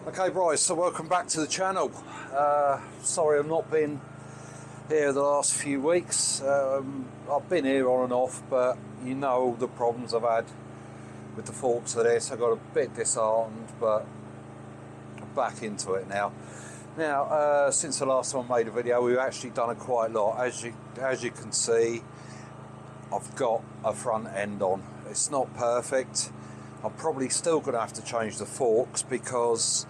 Okay, Bryce, so welcome back to the channel. Sorry I've not been here the last few weeks. I've been here on and off, but you know all the problems I've had with the forks of this. I got a bit disheartened, but I'm back into it now. Now, since the last time I made a video, we've actually done quite a lot. As you can see, I've got a front end on. It's not perfect. I'm probably still going to have to change the forks because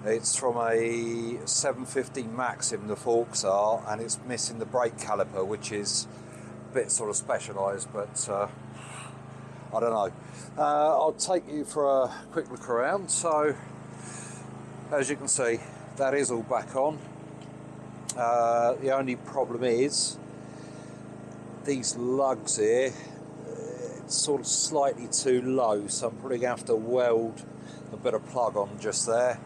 it's from a 750 Maxim, the forks are, and it's missing the brake caliper, which is a bit sort of specialised, but I don't know. I'll take you for a quick look around. So, as you can see, that is all back on. The only problem is these lugs here, sort of slightly too low, so I'm probably going to have to weld a bit of plug on just there,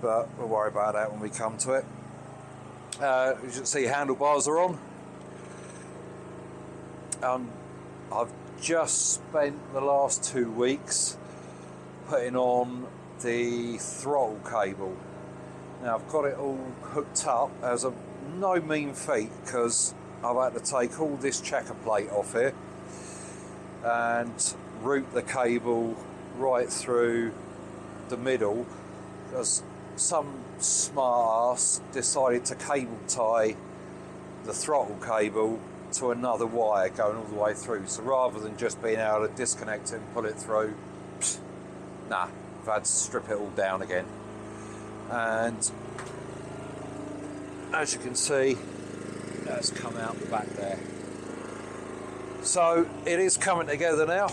but we'll worry about that when we come to it. As you can see, handlebars are on. I've just spent the last 2 weeks putting on the throttle cable. Now I've got it all hooked up as a no mean feat, because I've had to take all this checker plate off here and route the cable right through the middle, because some smart ass decided to cable tie the throttle cable to another wire going all the way through. So rather than just being able to disconnect it and pull it through, nah, I've had to strip it all down again. And as you can see, that's come out the back there. So it is coming together now.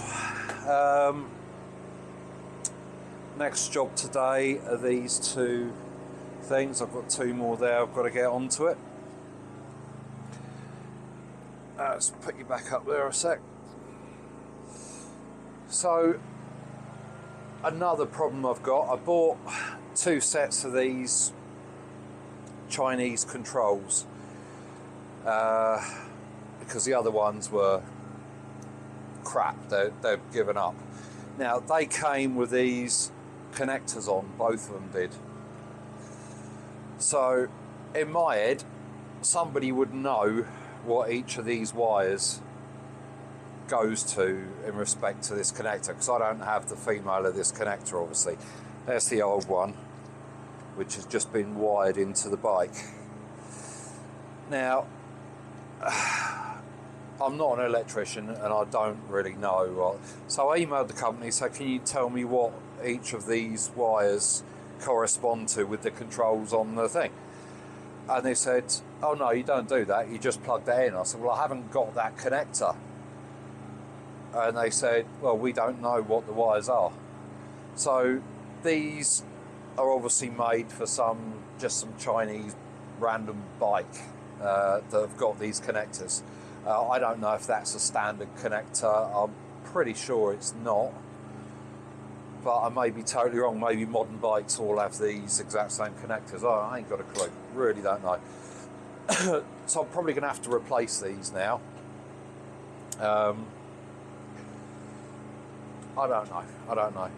Next job today are these two things. I've got 2 more there I've got to get onto it. Let's put you back up there a sec. So another problem I've got, I bought 2 sets of these Chinese controls because the other ones were crap. They've given up. Now they came with these connectors on, both of them did. So in my head, somebody would know what each of these wires goes to in respect to this connector, because I don't have the female of this connector, obviously. There's the old one, which has just been wired into the bike. Now I'm not an electrician and I don't really know, so I emailed the company, so can you tell me what each of these wires correspond to with the controls on the thing? And they said, oh no, you don't do that, you just plug that in. I said, well, I haven't got that connector. And they said, well, we don't know what the wires are. So these are obviously made for just some Chinese random bike that have got these connectors. I don't know if that's a standard connector. I'm pretty sure it's not, but I may be totally wrong. Maybe modern bikes all have these exact same connectors. Oh, I ain't got a clue, really don't know. So I'm probably going to have to replace these now. I don't know.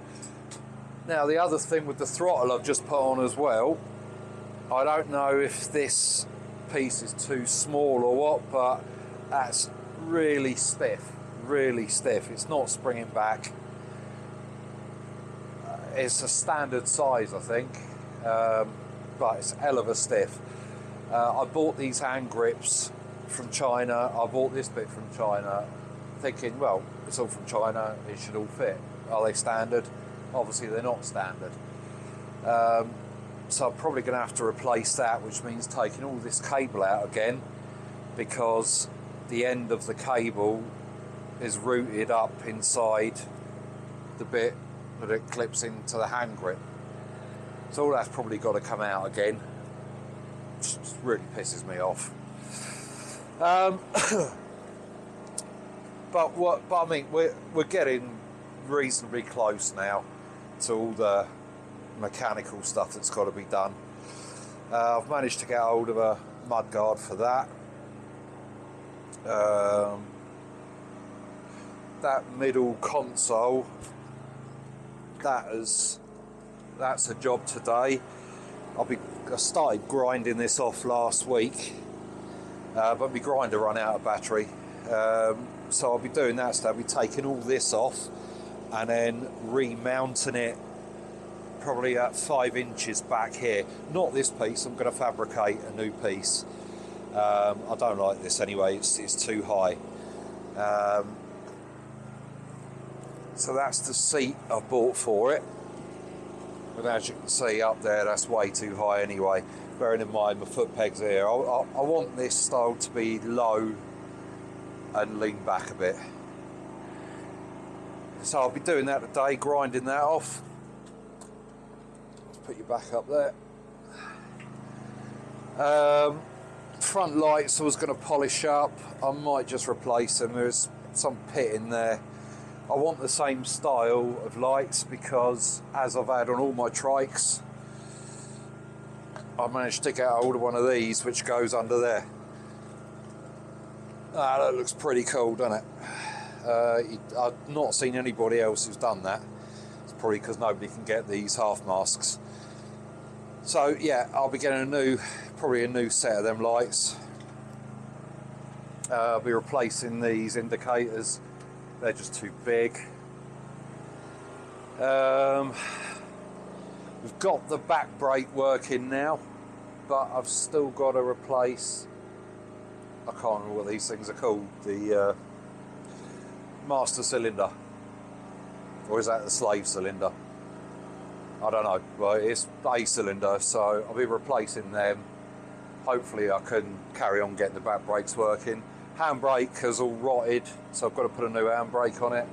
Now the other thing with the throttle I've just put on as well, I don't know if this piece is too small or what, but that's really stiff. It's not springing back. It's a standard size, I think, but it's hell of a stiff. I bought these hand grips from China. I bought this bit from China thinking, well, it's all from China, it should all fit. Are they standard? Obviously they're not standard. So I'm probably going to have to replace that, which means taking all this cable out again, because the end of the cable is routed up inside the bit that it clips into the hand grip. So all that's probably got to come out again. Just really pisses me off. But I mean, we're getting reasonably close now to all the mechanical stuff that's got to be done. I've managed to get hold of a mudguard for that. That middle console, that has that's a job today. I started grinding this off last week, but my grinder ran out of battery, so I'll be doing that. So I'll be taking all this off and then remounting it probably at 5 inches back here. Not this piece, I'm going to fabricate a new piece. I don't like this anyway, it's too high. So that's the seat I bought for it. And as you can see up there, that's way too high anyway. Bearing in mind my foot pegs here. I want this style to be low and lean back a bit. So I'll be doing that today, grinding that off. Put you back up there. Front lights I was going to polish up. I might just replace them. There's some pit in there. I want the same style of lights because, as I've had on all my Trikes, I managed to get hold of one of these which goes under there. Ah, that looks pretty cool, doesn't it? I've not seen anybody else who's done that. It's probably because nobody can get these half masks. So yeah, I'll be getting probably a new set of them lights. I'll be replacing these indicators. They're just too big. We've got the back brake working now, but I've still got to replace, I can't remember what these things are called, the master cylinder, or is that the slave cylinder? I don't know, but it's a cylinder, so I'll be replacing them. Hopefully I can carry on getting the back brakes working. Handbrake has all rotted, so I've got to put a new handbrake on it.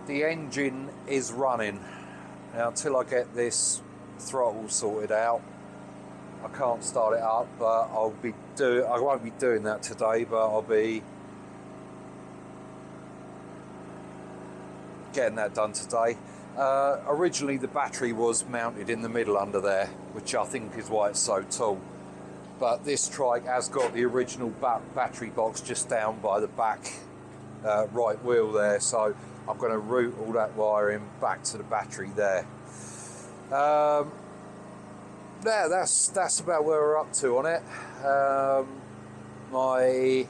The engine is running. Now, until I get this throttle sorted out, I can't start it up, but I won't be doing that today, but I'll be getting that done today. Originally the battery was mounted in the middle under there, which I think is why it's so tall. But this Trike has got the original battery box just down by the back right wheel there, so I'm going to route all that wiring back to the battery there. Yeah, that's about where we're up to on it. My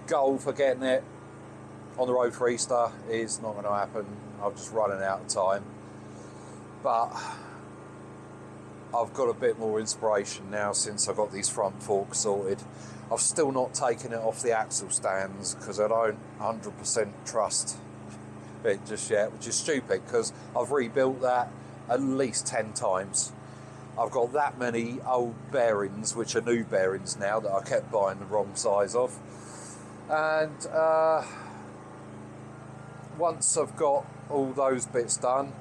goal for getting it on the road for Easter is not going to happen. I'm just running out of time, but I've got a bit more inspiration now since I got these front forks sorted. I've still not taken it off the axle stands because I don't 100% trust it just yet, which is stupid because I've rebuilt that at least 10 times. I've got that many old bearings, which are new bearings now, that I kept buying the wrong size of. And once I've got all those bits done,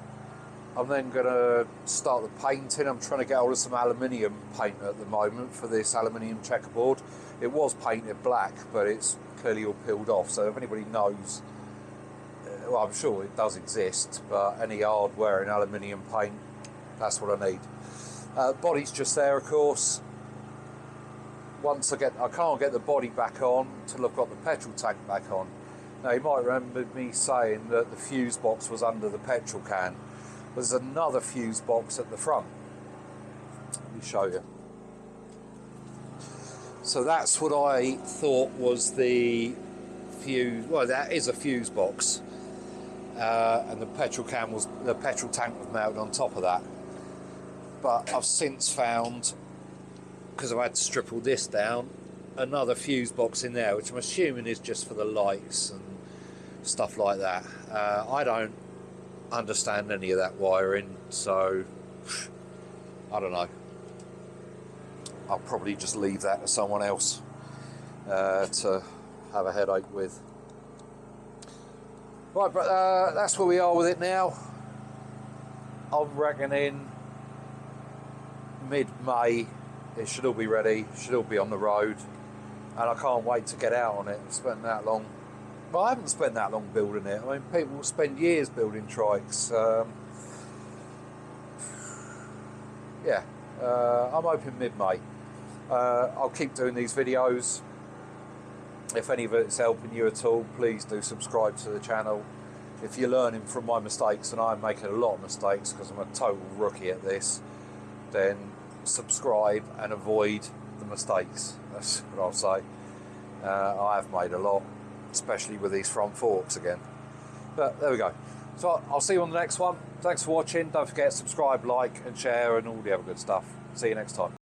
I'm then going to start the painting. I'm trying to get hold of some aluminium paint at the moment for this aluminium checkerboard. It was painted black, but it's clearly all peeled off. So if anybody knows, well, I'm sure it does exist, but any hard wearing aluminium paint, that's what I need. Body's just there, of course. Once I can't get the body back on until I've got the petrol tank back on. Now you might remember me saying that the fuse box was under the petrol can. There's another fuse box at the front. Let me show you. So that's what I thought was the fuse. Well, that is a fuse box, and the petrol tank was mounted on top of that. But I've since found, because I've had to strip all this down, another fuse box in there, which I'm assuming is just for the lights and stuff like that. I don't understand any of that wiring, so I don't know. I'll probably just leave that to someone else to have a headache with. Right, but that's where we are with it now. I'm reckoning mid-May it should all be ready, should all be on the road, and I can't wait to get out on it. I've spent that long. Well, I haven't spent that long building it. I mean, people spend years building Trikes. Yeah, I'm hoping mid-May. I'll keep doing these videos. If any of it's helping you at all, please do subscribe to the channel. if you're learning from my mistakes, and I'm making a lot of mistakes because I'm a total rookie at this, then subscribe and avoid the mistakes. That's what I'll say. I have made a lot, especially with these front forks again. But there we go. So I'll see you on the next one. Thanks for watching. Don't forget to subscribe, like and share and all the other good stuff. See you next time.